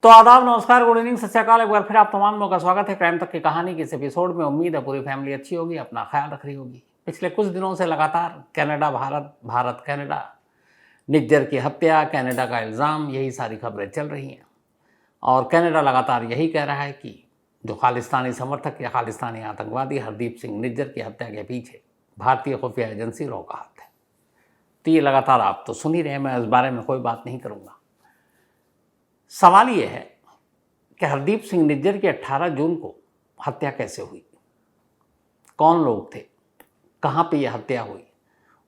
तो आदाब, नमस्कार, गुड इवनिंग, सत श्री अकाल। एक बार फिर आप तमाम लोगों का स्वागत है क्राइम तक की कहानी के इस एपिसोड में। उम्मीद है पूरी फैमिली अच्छी होगी, अपना ख्याल रख रही होगी। पिछले कुछ दिनों से लगातार कनाडा भारत, भारत कनाडा, निज्जर की हत्या, कनाडा का इल्ज़ाम, यही सारी खबरें चल रही हैं। और कनाडा लगातार यही कह रहा है कि जो खालिस्तानी समर्थक या खालिस्तानी आतंकवादी हरदीप सिंह निज्जर की हत्या के पीछे भारतीय खुफिया एजेंसी रॉ का हाथ है। तो ये लगातार आप तो सुन ही रहे हैं, मैं इस बारे में कोई बात नहीं करूँगा। सवाल ये है कि हरदीप सिंह निज्जर की 18 जून को हत्या कैसे हुई, कौन लोग थे, कहाँ पे यह हत्या हुई,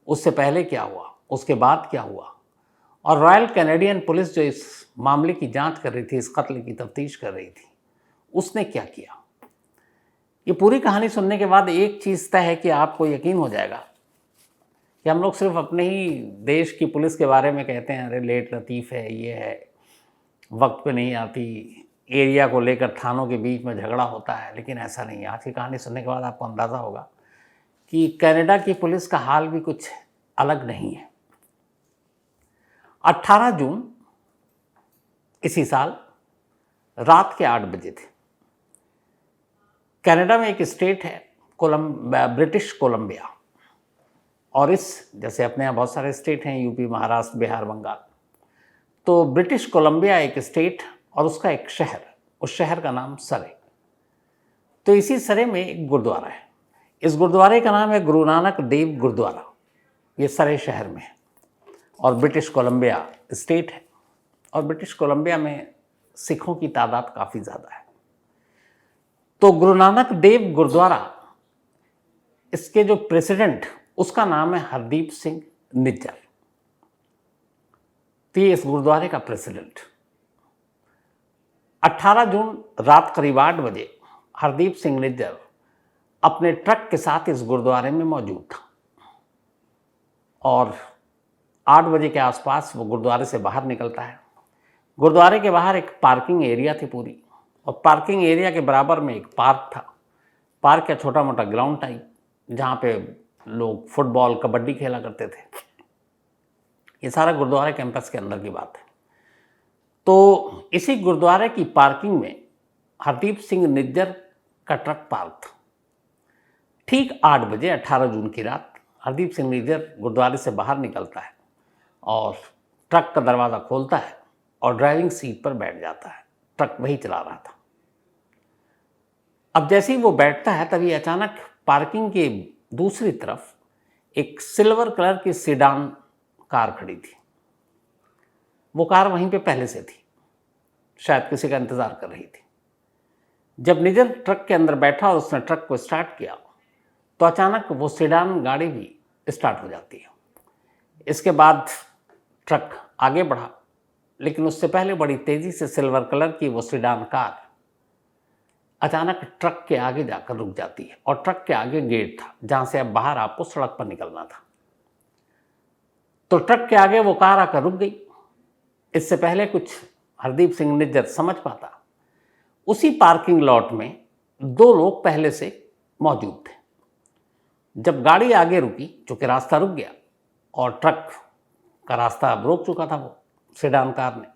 उससे पहले क्या हुआ, उसके बाद क्या हुआ, और रॉयल कैनेडियन पुलिस जो इस मामले की जांच कर रही थी, इस कत्ल की तफ्तीश कर रही थी, उसने क्या किया। ये पूरी कहानी सुनने के बाद एक चीज़ तय है कि आपको यकीन हो जाएगा कि हम लोग सिर्फ अपने ही देश की पुलिस के बारे में कहते हैं, अरे लेट लतीफ़ है, ये है, वक्त पे नहीं आती, एरिया को लेकर थानों के बीच में झगड़ा होता है। लेकिन ऐसा नहीं है। आज की कहानी सुनने के बाद आपको अंदाज़ा होगा कि कनाडा की पुलिस का हाल भी कुछ अलग नहीं है। 18 जून इसी साल रात के 8 बजे थे। कनाडा में एक स्टेट है ब्रिटिश कोलंबिया, और जैसे अपने यहाँ बहुत सारे स्टेट हैं, यूपी, महाराष्ट्र, बिहार, बंगाल। तो ब्रिटिश कोलंबिया एक स्टेट और उसका एक शहर, उस शहर का नाम सरे। तो इसी सरे में एक गुरुद्वारा है। इस गुरुद्वारे का नाम है गुरु नानक देव गुरुद्वारा। ये सरे शहर में है और ब्रिटिश कोलंबिया स्टेट है। और ब्रिटिश कोलंबिया में सिखों की तादाद काफ़ी ज़्यादा है। तो गुरु नानक देव गुरुद्वारा, इसके जो प्रेसिडेंट, उसका नाम है हरदीप सिंह निज्जर। तो ये इस गुरुद्वारे का प्रेसिडेंट। 18 जून रात करीब 8 बजे हरदीप सिंह निज्जर अपने ट्रक के साथ इस गुरुद्वारे में मौजूद था और 8 बजे के आसपास वो गुरुद्वारे से बाहर निकलता है। गुरुद्वारे के बाहर एक पार्किंग एरिया थी पूरी, और पार्किंग एरिया के बराबर में एक पार्क था। पार्क या छोटा मोटा ग्राउंड टाइप, जहाँ पे लोग फुटबॉल, कबड्डी खेला करते थे। ये सारा गुरुद्वारा कैंपस के अंदर की बात है। तो इसी गुरुद्वारे की पार्किंग में हरदीप सिंह निज्जर का ट्रक पार्क था। ठीक 8 बजे 18 जून की रात हरदीप सिंह निज्जर गुरुद्वारे से बाहर निकलता है और ट्रक का दरवाज़ा खोलता है और ड्राइविंग सीट पर बैठ जाता है। ट्रक वही चला रहा था। अब जैसे ही वो बैठता है, तभी अचानक पार्किंग के दूसरी तरफ एक सिल्वर कलर की सीडान कार खड़ी थी। वो कार वहीं पे पहले से थी, शायद किसी का इंतज़ार कर रही थी। जब निज्जर ट्रक के अंदर बैठा और उसने ट्रक को स्टार्ट किया, तो अचानक वो सीडान गाड़ी भी स्टार्ट हो जाती है। इसके बाद ट्रक आगे बढ़ा, लेकिन उससे पहले बड़ी तेज़ी से सिल्वर कलर की वो सीडान कार अचानक ट्रक के आगे जाकर रुक जाती है। और ट्रक के आगे गेट था, जहाँ से अब बाहर आपको सड़क पर निकलना था। तो ट्रक के आगे वो कार आकर रुक गई। इससे पहले कुछ हरदीप सिंह निज्जर समझ पाता, उसी पार्किंग लॉट में 2 लोग पहले से मौजूद थे। जब गाड़ी आगे रुकी, चूँकि रास्ता रुक गया और ट्रक का रास्ता अब रोक चुका था वो सेडान कार ने,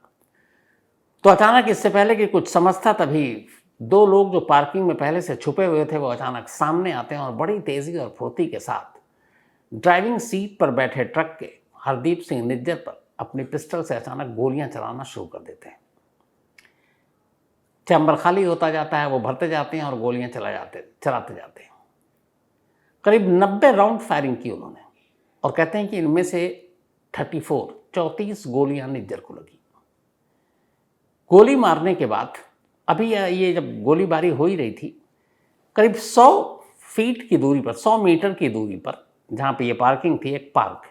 तो अचानक इससे पहले कि कुछ समझता, तभी 2 लोग जो पार्किंग में पहले से छुपे हुए थे, वो अचानक सामने आते हैं और बड़ी तेज़ी और फुर्ती के साथ ड्राइविंग सीट पर बैठे ट्रक के हरदीप सिंह निज्जर पर अपनी पिस्टल से अचानक गोलियां चलाना शुरू कर देते हैं। चैम्बर खाली होता जाता है, वो भरते जाते हैं और गोलियां चलाते जाते हैं। करीब 90 राउंड फायरिंग की उन्होंने, और कहते हैं कि इनमें से 34 गोलियां निज्जर को लगी। गोली मारने के बाद अभी ये जब गोलीबारी हो ही रही थी, करीब 100 फीट की दूरी पर, 100 मीटर की दूरी पर, जहाँ पे ये पार्किंग थी, एक पार्क,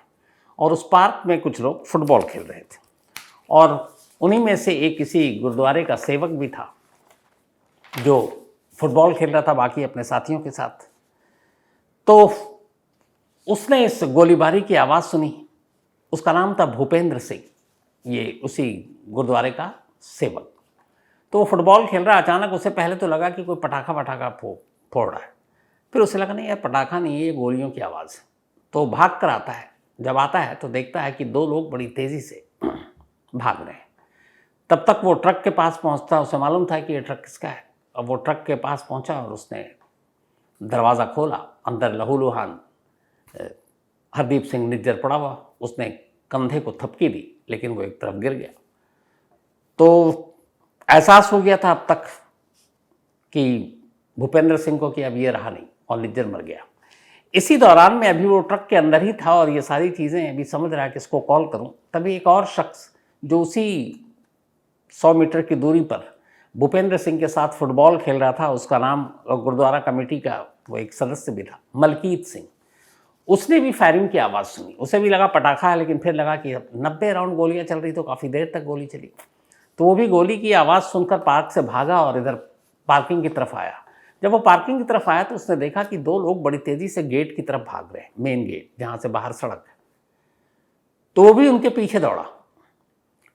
और उस पार्क में कुछ लोग फुटबॉल खेल रहे थे। और उन्हीं में से एक किसी गुरुद्वारे का सेवक भी था जो फुटबॉल खेल रहा था बाकी अपने साथियों के साथ। तो उसने इस गोलीबारी की आवाज़ सुनी। उसका नाम था भूपेंद्र सिंह, ये उसी गुरुद्वारे का सेवक। तो वो फुटबॉल खेल रहा, अचानक उसे पहले तो लगा कि कोई पटाखा फोड़ रहा है। फिर उसे लगा नहीं यार, पटाखा नहीं है, ये गोलियों की आवाज़ है। तो भाग कर आता है। जब आता है तो देखता है कि 2 लोग बड़ी तेज़ी से भाग रहे हैं। तब तक वो ट्रक के पास पहुंचता, उसे मालूम था कि ये ट्रक किसका है। अब वो ट्रक के पास पहुंचा और उसने दरवाज़ा खोला, अंदर लहूलुहान हरदीप सिंह निज्जर पड़ा हुआ। उसने कंधे को थपकी दी, लेकिन वो एक तरफ गिर गया। तो एहसास हो गया था अब तक कि भूपेंद्र सिंह को कि अब ये रहा नहीं, और निज्जर मर गया। इसी दौरान में अभी वो ट्रक के अंदर ही था और ये सारी चीज़ें अभी समझ रहा है कि इसको कॉल करूं, तभी एक और शख्स जो उसी 100 मीटर की दूरी पर भूपेंद्र सिंह के साथ फुटबॉल खेल रहा था, उसका नाम गुरुद्वारा कमेटी का वो एक सदस्य भी था, मलकीत सिंह। उसने भी फायरिंग की आवाज़ सुनी। उसे भी लगा पटाखा है, लेकिन फिर लगा कि 90 राउंड गोलियां चल रही तो काफ़ी देर तक गोली चली। तो वो भी गोली की आवाज़ सुनकर पार्क से भागा और इधर पार्किंग की तरफ आया। जब वो पार्किंग की तरफ आया तो उसने देखा कि 2 लोग बड़ी तेज़ी से गेट की तरफ भाग रहे हैं, मेन गेट जहाँ से बाहर सड़क है। तो वो भी उनके पीछे दौड़ा।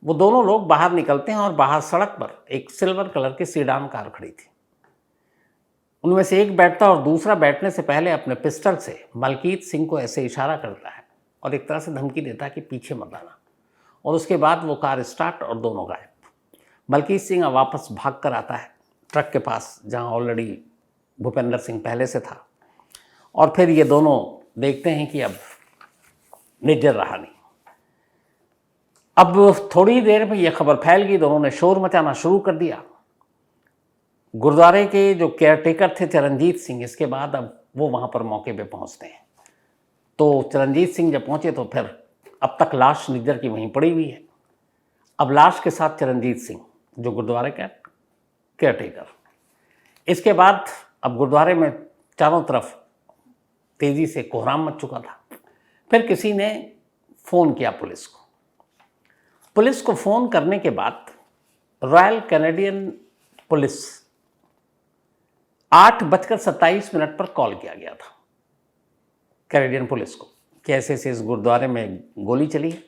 वो दोनों लोग बाहर निकलते हैं और बाहर सड़क पर एक सिल्वर कलर की सीडान कार खड़ी थी। उनमें से एक बैठता और दूसरा बैठने से पहले अपने पिस्टल से मलकीत सिंह को ऐसे इशारा करता है और एक तरह से धमकी देता है कि पीछे मत आना। और उसके बाद वो कार स्टार्ट और दोनों गायब। मलकीत सिंह वापस भाग कर आता है ट्रक के पास, जहाँ ऑलरेडी भूपेंद्र सिंह पहले से था। और फिर ये दोनों देखते हैं कि अब निज्जर रहा नहीं। अब थोड़ी देर में यह खबर फैल गई, दोनों ने शोर मचाना शुरू कर दिया। गुरुद्वारे के जो केयरटेकर थे चरणजीत सिंह, इसके बाद अब वो वहाँ पर मौके पे पहुँचते हैं। तो चरणजीत सिंह जब पहुँचे तो फिर अब तक लाश निज्जर की वहीं पड़ी हुई है। अब लाश के साथ चरणजीत सिंह जो गुरुद्वारे का केयरटेकर। इसके बाद अब गुरुद्वारे में चारों तरफ तेज़ी से कोहराम मच चुका था। फिर किसी ने फ़ोन किया पुलिस को। पुलिस को फ़ोन करने के बाद रॉयल कैनेडियन पुलिस 8:27 पर कॉल किया गया था कैनेडियन पुलिस को कि ऐसे ऐसे इस गुरुद्वारे में गोली चली है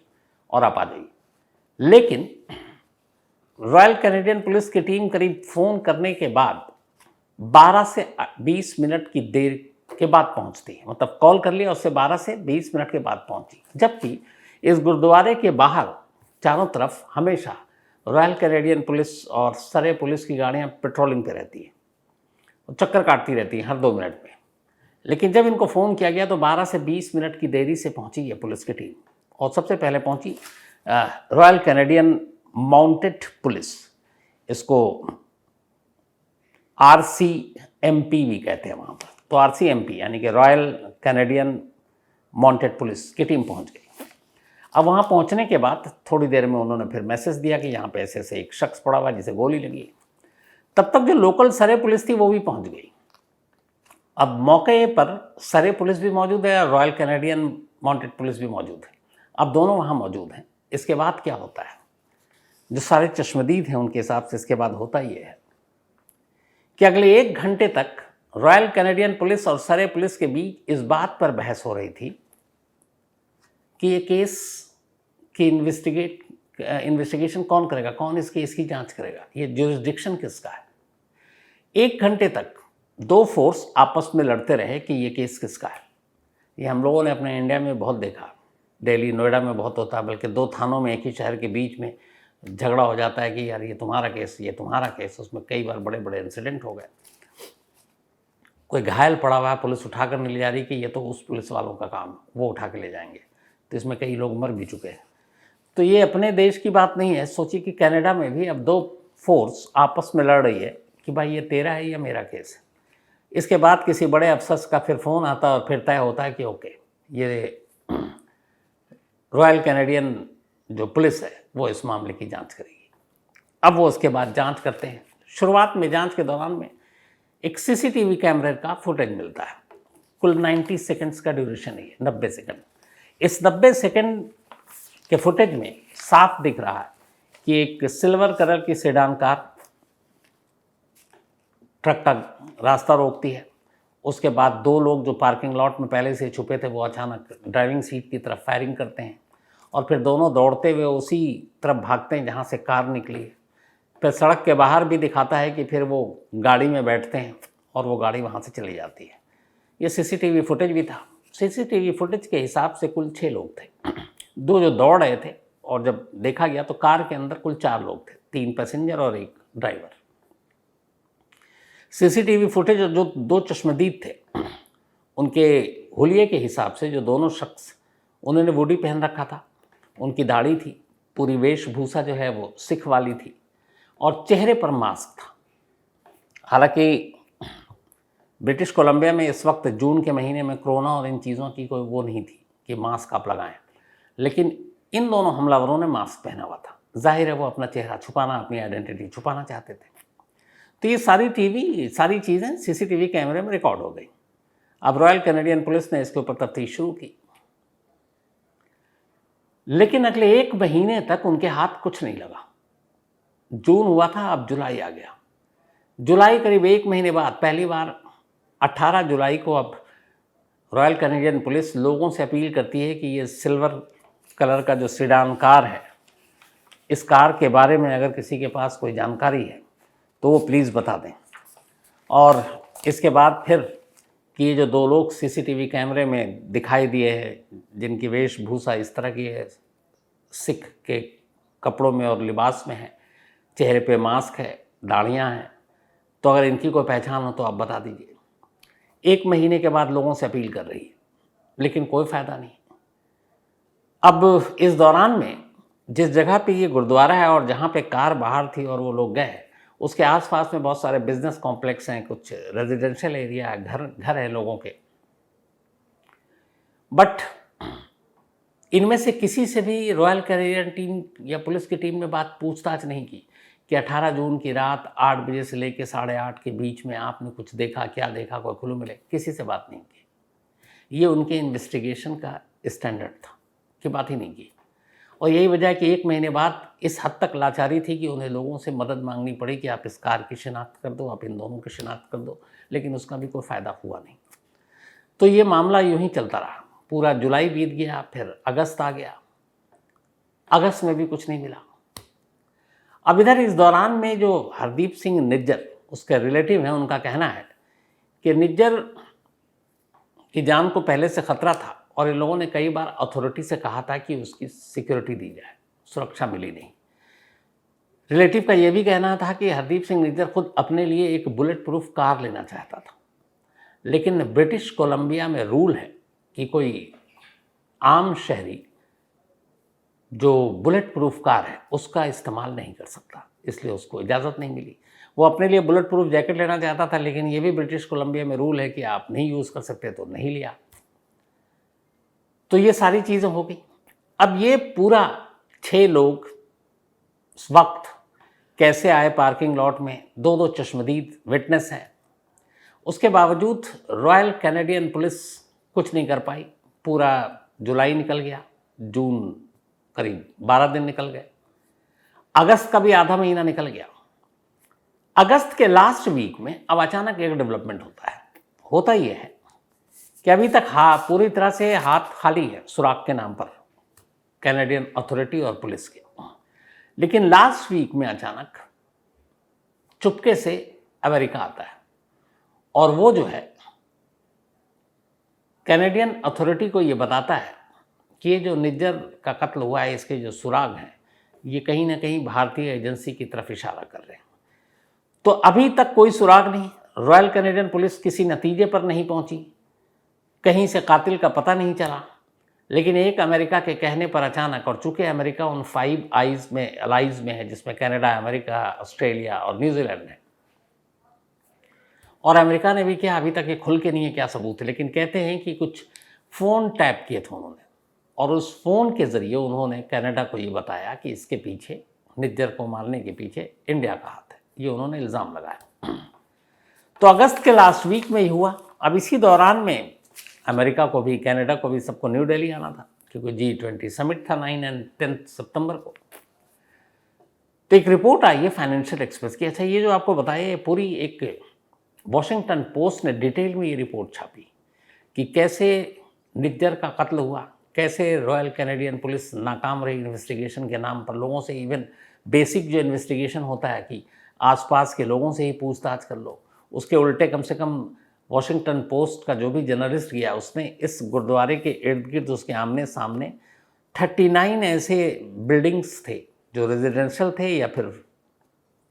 और आप आ जाइए। लेकिन रॉयल कैनेडियन पुलिस की टीम करीब फ़ोन करने के बाद 12 से 20 मिनट की देर के बाद पहुंचती है। मतलब कॉल कर लिया, उससे 12 से 20 मिनट के बाद पहुंची। जबकि इस गुरुद्वारे के बाहर चारों तरफ हमेशा रॉयल कैनेडियन पुलिस और सरे पुलिस की गाड़ियां पेट्रोलिंग पे रहती हैं, चक्कर काटती रहती हैं हर 2 मिनट में। लेकिन जब इनको फ़ोन किया गया तो 12 से 20 मिनट की देरी से पहुंची है पुलिस की टीम। और सबसे पहले पहुंची रॉयल कैनेडियन माउंटेड पुलिस, इसको RCMP भी कहते हैं वहाँ पर। तो RCMP यानी कि रॉयल कैनेडियन माउंटेड पुलिस की टीम पहुँच गई। अब वहाँ पहुँचने के बाद थोड़ी देर में उन्होंने फिर मैसेज दिया कि यहाँ पे ऐसे ऐसे एक शख्स पड़ा हुआ जिसे गोली लगी। तब तक जो लोकल सरे पुलिस थी वो भी पहुँच गई। अब मौके पर सरे पुलिस भी मौजूद है और रॉयल कैनेडियन माउंटेड पुलिस भी मौजूद है। अब दोनों वहाँ मौजूद हैं। इसके बाद क्या होता है, जो सारे चश्मदीद हैं उनके हिसाब से इसके बाद होता ये है कि अगले 1 घंटे तक रॉयल कैनेडियन पुलिस और सरे पुलिस के बीच इस बात पर बहस हो रही थी कि ये केस की इन्वेस्टिगेशन कौन करेगा, कौन इस केस की जांच करेगा, ये ज्यूरिसडिक्शन किसका है। 1 घंटे तक 2 फोर्स आपस में लड़ते रहे कि ये केस किसका है। ये हम लोगों ने अपने इंडिया में बहुत देखा, दिल्ली नोएडा में बहुत होता है, बल्कि 2 थानों में एक ही शहर के बीच में झगड़ा हो जाता है कि यार ये तुम्हारा केस, ये तुम्हारा केस। उसमें कई बार बड़े बड़े इंसिडेंट हो गए। कोई घायल पड़ा हुआ है, पुलिस उठा कर नहीं ले जा रही कि ये तो उस पुलिस वालों का काम है, वो उठा के ले जाएंगे। तो इसमें कई लोग मर भी चुके हैं। तो ये अपने देश की बात नहीं है। सोचिए कि कनाडा में भी अब 2 फोर्स आपस में लड़ रही है कि भाई ये तेरा है या मेरा केस है। इसके बाद किसी बड़े अफसर का फिर फ़ोन आता है और फिर तय होता है कि ओके, ये रॉयल कैनेडियन जो पुलिस है वो इस मामले की जांच करेगी। अब वो उसके बाद जांच करते हैं। शुरुआत में जांच के दौरान में एक CCTV कैमरे का फुटेज मिलता है। कुल 90 सेकंड्स का ड्यूरेशन है, 90 सेकंड। इस 90 सेकंड के फुटेज में साफ दिख रहा है कि एक सिल्वर कलर की सेडान कार ट्रक का रास्ता रोकती है। उसके बाद 2 लोग जो पार्किंग लॉट में पहले से छुपे थे वो अचानक ड्राइविंग सीट की तरफ फायरिंग करते हैं और फिर दोनों दौड़ते हुए उसी तरफ भागते हैं जहाँ से कार निकली है। फिर सड़क के बाहर भी दिखाता है कि फिर वो गाड़ी में बैठते हैं और वो गाड़ी वहाँ से चली जाती है। ये CCTV फुटेज भी था। CCTV फुटेज के हिसाब से कुल 6 लोग थे। 2 जो दौड़ रहे थे और जब देखा गया तो कार के अंदर कुल 4 लोग थे, 3 पैसेंजर और 1 ड्राइवर। सीसीटीवी फुटेज जो 2 चश्मदीद थे, उनके हुलिये के हिसाब से जो दोनों शख्स, उन्होंने वुडी पहन रखा था, उनकी दाढ़ी थी, पूरी वेशभूषा जो है वो सिख वाली थी और चेहरे पर मास्क था। हालांकि ब्रिटिश कोलंबिया में इस वक्त जून के महीने में कोरोना और इन चीज़ों की कोई वो नहीं थी कि मास्क आप लगाएं, लेकिन इन दोनों हमलावरों ने मास्क पहना हुआ था। जाहिर है वो अपना चेहरा छुपाना, अपनी आइडेंटिटी छुपाना चाहते थे। तो ये सारी चीज़ें सीसीटीवी कैमरे में रिकॉर्ड हो गई। अब रॉयल कैनेडियन पुलिस ने इसके ऊपर तफ्तीश शुरू की, लेकिन अगले 1 महीने तक उनके हाथ कुछ नहीं लगा। जून हुआ था, अब जुलाई आ गया। जुलाई करीब 1 महीने बाद पहली बार 18 जुलाई को अब रॉयल कैनेडियन पुलिस लोगों से अपील करती है कि ये सिल्वर कलर का जो सीडान कार है, इस कार के बारे में अगर किसी के पास कोई जानकारी है तो वो प्लीज़ बता दें। और इसके बाद फिर कि ये जो 2 लोग सीसीटीवी कैमरे में दिखाई दिए हैं, जिनकी वेशभूषा इस तरह की है, सिख के कपड़ों में और लिबास में है, चेहरे पे मास्क है, दाढ़ियाँ हैं, तो अगर इनकी कोई पहचान हो तो आप बता दीजिए। 1 महीने के बाद लोगों से अपील कर रही है, लेकिन कोई फ़ायदा नहीं। अब इस दौरान में जिस जगह पे ये गुरुद्वारा है और जहाँ पे कार बाहर थी और वो लोग गए, उसके आसपास में बहुत सारे बिजनेस कॉम्प्लेक्स हैं, कुछ रेजिडेंशियल एरिया है, घर है लोगों के। बट इनमें से किसी से भी रॉयल कैनेडियन टीम या पुलिस की टीम ने बात पूछताछ नहीं की कि 18 जून की रात 8 बजे से लेकर 8:30 के बीच में आपने कुछ देखा, क्या देखा, कोई क्लू मिले। किसी से बात नहीं की। ये उनके इन्वेस्टिगेशन का स्टैंडर्ड था कि बात ही नहीं की। और यही वजह है कि 1 महीने बाद इस हद तक लाचारी थी कि उन्हें लोगों से मदद मांगनी पड़ी कि आप इस कार की शिनाख्त कर दो, आप इन दोनों की शिनाख्त कर दो, लेकिन उसका भी कोई फ़ायदा हुआ नहीं। तो ये मामला यूं ही चलता रहा। पूरा जुलाई बीत गया, फिर अगस्त आ गया, अगस्त में भी कुछ नहीं मिला। अब इधर इस दौरान में जो हरदीप सिंह निज्जर, उसके रिलेटिव हैं, उनका कहना है कि निज्जर की जान को पहले से खतरा था और इन लोगों ने कई बार अथॉरिटी से कहा था कि उसकी सिक्योरिटी दी जाए, सुरक्षा मिली नहीं। रिलेटिव का यह भी कहना था कि हरदीप सिंह निज्जर खुद अपने लिए एक बुलेट प्रूफ कार लेना चाहता था, लेकिन ब्रिटिश कोलंबिया में रूल है कि कोई आम शहरी जो बुलेट प्रूफ कार है उसका इस्तेमाल नहीं कर सकता, इसलिए उसको इजाज़त नहीं मिली। वो अपने लिए बुलेट प्रूफ जैकेट लेना चाहता था, लेकिन ये भी ब्रिटिश कोलंबिया में रूल है कि आप नहीं यूज़ कर सकते, तो नहीं लिया। तो ये सारी चीज़ें हो गई। अब ये पूरा 6 लोग उस वक्त कैसे आए पार्किंग लॉट में, 2 चश्मदीद विटनेस हैं। उसके बावजूद रॉयल कैनेडियन पुलिस कुछ नहीं कर पाई। पूरा जुलाई निकल गया, जून करीब 12 दिन निकल गए, अगस्त का भी आधा महीना निकल गया। अगस्त के लास्ट वीक में अब अचानक एक डेवलपमेंट होता है। होता ये है कि अभी तक पूरी तरह से हाथ खाली है सुराग के नाम पर कैनेडियन अथॉरिटी और पुलिस के, लेकिन लास्ट वीक में अचानक चुपके से अमेरिका आता है और वो जो है कैनेडियन अथॉरिटी को ये बताता है कि ये जो निज्जर का कत्ल हुआ है, इसके जो सुराग हैं, ये कहीं ना कहीं भारतीय एजेंसी की तरफ इशारा कर रहे हैं। तो अभी तक कोई सुराग नहीं, रॉयल कैनेडियन पुलिस किसी नतीजे पर नहीं पहुंची, कहीं से कातिल का पता नहीं चला। लेकिन एक अमेरिका के कहने पर अचानक, और चूंकि अमेरिका उन 5 आइज में अलाइज में है, जिसमें कनाडा, अमेरिका, ऑस्ट्रेलिया और न्यूजीलैंड है, और अमेरिका ने भी क्या, अभी तक ये खुल के नहीं है क्या सबूत है, लेकिन कहते हैं कि कुछ फ़ोन टैप किए थे उन्होंने, और उस फ़ोन के ज़रिए उन्होंने कनाडा को ये बताया कि इसके पीछे, निज्जर को मारने के पीछे इंडिया का हाथ है। ये उन्होंने इल्ज़ाम लगाया। तो अगस्त के लास्ट वीक में ही हुआ। अब इसी दौरान में अमेरिका को भी, कनाडा को भी, सबको न्यू दिल्ली आना था, क्योंकि G20 समिट था 9 और 10 सितंबर को। तो एक रिपोर्ट आई है फाइनेंशियल एक्सप्रेस की। अच्छा, ये जो आपको बताया, ये पूरी एक वॉशिंगटन पोस्ट ने डिटेल में ये रिपोर्ट छापी कि कैसे निज्जर का कत्ल हुआ, कैसे रॉयल कैनेडियन पुलिस नाकाम रही इन्वेस्टिगेशन के नाम पर। लोगों से, इवन बेसिक जो इन्वेस्टिगेशन होता है कि आसपास के लोगों से ही पूछताछ कर लो, उसके उल्टे कम से कम वॉशिंगटन पोस्ट का जो भी जर्नलिस्ट गया, उसने इस गुरुद्वारे के इर्द गिर्द, उसके आमने सामने 39 ऐसे बिल्डिंग्स थे जो रेजिडेंशियल थे या फिर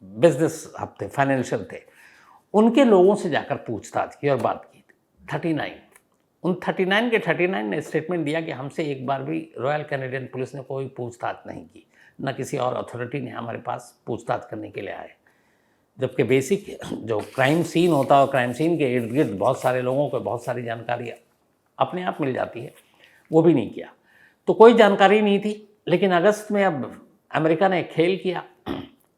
बिजनेस हब थे, फाइनेंशियल थे, उनके लोगों से जाकर पूछताछ की और बात की। 39, उन 39 के 39 ने स्टेटमेंट दिया कि हमसे एक बार भी रॉयल कैनेडियन पुलिस ने कोई पूछताछ नहीं की, न किसी और अथॉरिटी ने हमारे पास पूछताछ करने के लिए आए। जबकि बेसिक जो क्राइम सीन होता है और क्राइम सीन के इर्द गिर्द बहुत सारे लोगों को बहुत सारी जानकारी अपने आप मिल जाती है, वो भी नहीं किया। तो कोई जानकारी नहीं थी। लेकिन अगस्त में अब अमेरिका ने एक खेल किया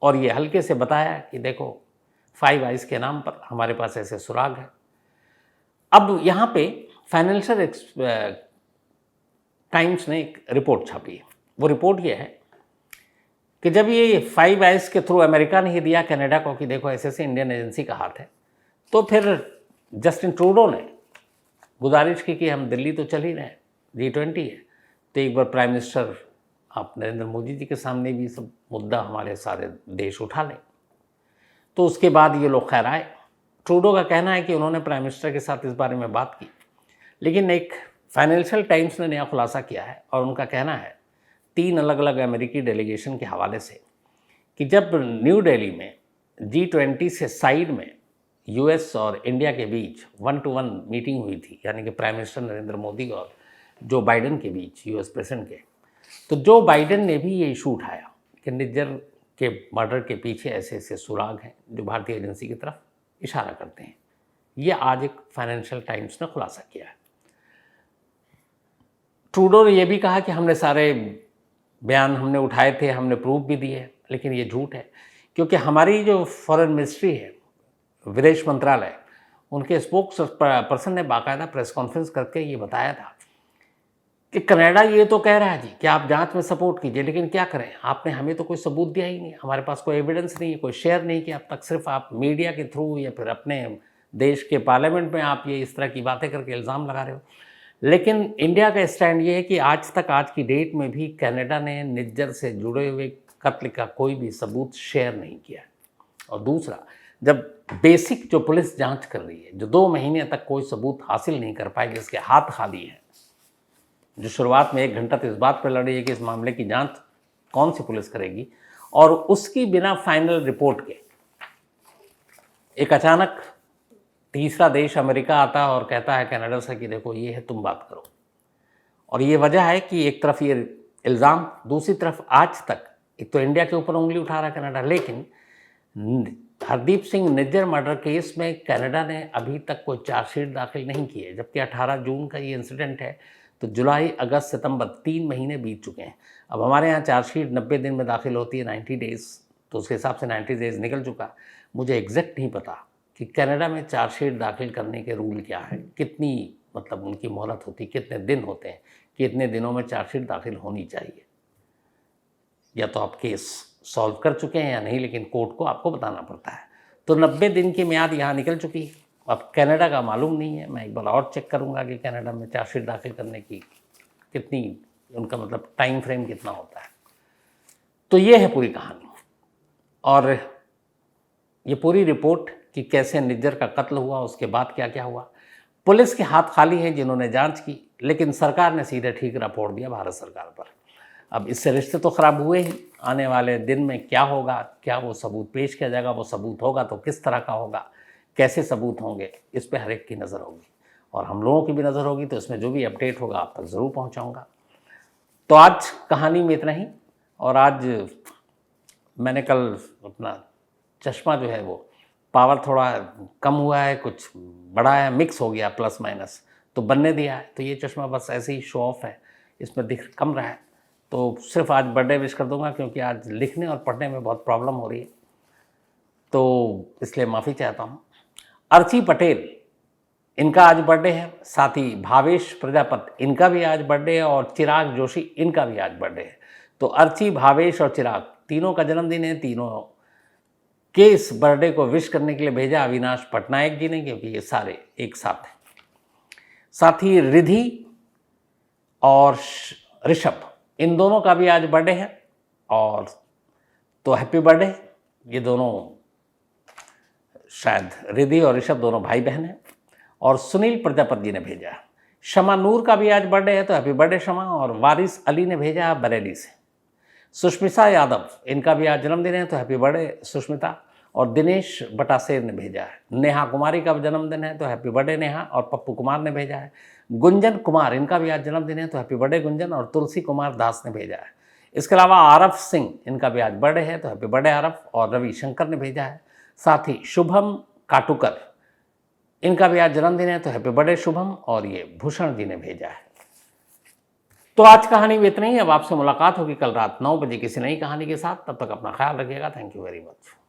और ये हल्के से बताया कि देखो 5 आइज़ के नाम पर हमारे पास ऐसे सुराग है। अब यहाँ पे फाइनेंशियल टाइम्स ने एक रिपोर्ट छापी है। वो रिपोर्ट ये है कि जब ये 5 आइज़ के थ्रू अमेरिका ने ही दिया कनाडा को कि देखो ऐसे ऐसे इंडियन एजेंसी का हाथ है, तो फिर जस्टिन ट्रूडो ने गुजारिश की कि हम दिल्ली तो चल ही रहे हैं, G20 है, तो एक बार प्राइम मिनिस्टर आप नरेंद्र मोदी जी के सामने भी सब मुद्दा हमारे सारे देश उठा लें। तो उसके बाद ये लोग खैर आए। ट्रूडो का कहना है कि उन्होंने प्राइम मिनिस्टर के साथ इस बारे में बात की, लेकिन एक फाइनेंशियल टाइम्स ने नया खुलासा किया है और उनका कहना है 3 अलग अलग अमेरिकी डेलीगेशन के हवाले से कि जब न्यू दिल्ली में G20 से साइड में US और इंडिया के बीच 1-to-1 मीटिंग हुई थी, यानी कि प्राइम मिनिस्टर नरेंद्र मोदी और जो बाइडन के बीच US प्रेसिडेंट के, तो जो बाइडन ने भी ये इशू उठाया कि निज्जर के मर्डर के पीछे ऐसे ऐसे सुराग हैं जो भारतीय एजेंसी की तरफ इशारा करते हैं। ये आज एक फाइनेंशियल टाइम्स ने खुलासा किया है। ट्रूडो ने यह भी कहा कि हमने सारे बयान हमने उठाए थे, हमने प्रूफ भी दिए, लेकिन ये झूठ है, क्योंकि हमारी जो फॉरेन मिनिस्ट्री है, विदेश मंत्रालय, उनके स्पोक्स पर्सन ने बाकायदा प्रेस कॉन्फ्रेंस करके ये बताया था कि कनाडा ये तो कह रहा है जी कि आप जांच में सपोर्ट कीजिए, लेकिन क्या करें, आपने हमें तो कोई सबूत दिया ही नहीं, हमारे पास कोई एविडेंस नहीं है, कोई शेयर नहीं किया अब तक, सिर्फ आप मीडिया के थ्रू या फिर अपने देश के पार्लियामेंट में आप ये इस तरह की बातें करके इल्ज़ाम लगा रहे हो। लेकिन इंडिया का स्टैंड ये है कि आज तक, आज की डेट में भी कनाडा ने निज्जर से जुड़े हुए कत्ल का कोई भी सबूत शेयर नहीं किया। और दूसरा, जब बेसिक जो पुलिस जांच कर रही है, जो 2 महीने तक कोई सबूत हासिल नहीं कर पाई, जिसके हाथ खाली हैं, जो शुरुआत में 1 घंटा तो इस बात पर लड़ी है कि इस मामले की जांच कौन सी पुलिस करेगी, और उसकी बिना फाइनल रिपोर्ट के एक अचानक तीसरा देश अमेरिका आता है और कहता है कनाडा से कि देखो ये है, तुम बात करो। और ये वजह है कि एक तरफ ये इल्ज़ाम, दूसरी तरफ आज तक एक तो इंडिया के ऊपर उंगली उठा रहा है कनाडा, लेकिन हरदीप सिंह निज्जर मर्डर केस में कनाडा ने अभी तक कोई चार्जशीट दाखिल नहीं की है, जबकि 18 जून का ये इंसिडेंट है, तो जुलाई, अगस्त, सितंबर 3 महीने बीत चुके हैं। अब हमारे यहाँ चार्जशीट 90 दिन में दाखिल होती है, 90 डेज़, तो उसके हिसाब से 90 डेज़ निकल चुका। मुझे एग्जैक्ट नहीं पता कि कनाडा में चार्जशीट दाखिल करने के रूल क्या है, कितनी मतलब उनकी मोहलत होती, कितने दिन होते हैं, कितने दिनों में चार्जशीट दाखिल होनी चाहिए, या तो आप केस सॉल्व कर चुके हैं या नहीं, लेकिन कोर्ट को आपको बताना पड़ता है। तो 90 दिन की मियाद यहाँ निकल चुकी है। अब कनाडा का मालूम नहीं है, मैं एक बार और चेक करूँगा कि कनाडा में चार्जशीट दाखिल करने की कितनी, उनका मतलब टाइम फ्रेम कितना होता है। तो ये है पूरी कहानी, और ये पूरी रिपोर्ट कि कैसे निज्जर का कत्ल हुआ, उसके बाद क्या क्या हुआ। पुलिस के हाथ खाली हैं जिन्होंने जांच की, लेकिन सरकार ने सीधे ठीकरा फोड़ दिया भारत सरकार पर। अब इससे रिश्ते तो ख़राब हुए ही, आने वाले दिन में क्या होगा, क्या वो सबूत पेश किया जाएगा, वो सबूत होगा तो किस तरह का होगा, कैसे सबूत होंगे, इस पर हर एक की नज़र होगी और हम लोगों की भी नज़र होगी। तो इसमें जो भी अपडेट होगा आप तक ज़रूर पहुंचाऊंगा। तो आज कहानी में इतना ही। और आज मैंने कल अपना चश्मा जो है वो पावर थोड़ा कम हुआ है, कुछ बड़ा है, मिक्स हो गया प्लस माइनस, तो बनने दिया है। तो ये चश्मा बस ऐसे ही शो ऑफ है, इसमें दिख कम रहा है। तो सिर्फ आज बर्थडे विश कर दूंगा, क्योंकि आज लिखने और पढ़ने में बहुत प्रॉब्लम हो रही है, तो इसलिए माफ़ी चाहता हूँ। अर्ची पटेल, इनका आज बर्थडे है, साथ ही भावेश प्रजापति, इनका भी आज बर्थडे है, और चिराग जोशी, इनका भी आज बर्थडे है। तो अर्ची, भावेश और चिराग तीनों का जन्मदिन है। तीनों के इस बर्थडे को विश करने के लिए भेजा अविनाश पटनायक जी ने, क्योंकि ये सारे एक साथ हैं। साथ ही रिधि और ऋषभ, इन दोनों का भी आज बर्थडे है, और तो हैप्पी बर्थडे। ये दोनों शायद रिधि और ऋषभ दोनों भाई बहन हैं। और सुनील प्रजापति जी ने भेजा शमा नूर का भी आज बर्थडे है, तो हैप्पी बर्थडे शमा। और वारिस अली ने भेजा है बरेली से। सुष्मिता यादव, इनका भी आज जन्मदिन है, तो हैप्पी बर्थडे सुष्मिता। और दिनेश बटासेर ने भेजा है। नेहा कुमारी का जन्मदिन है, तो हैप्पी बर्थडे नेहा। और पप्पू कुमार ने भेजा है। गुंजन कुमार, इनका भी आज जन्मदिन है, तो हैप्पी बर्थडे गुंजन। और तुलसी कुमार दास ने भेजा है। इसके अलावा आरफ सिंह, इनका भी आज बर्थडे है, तो हैप्पी बर्थडे आरफ। और रवि शंकर ने भेजा है। साथ ही शुभम काटुकर, इनका भी आज जन्मदिन है, तो हैप्पी बर्थडे शुभम। और ये भूषण जी ने भेजा है। तो आज कहानी में इतना ही। अब आपसे मुलाकात होगी कल रात 9 बजे किसी नई कहानी के साथ। तब तक अपना ख्याल रखिएगा। Thank you very much.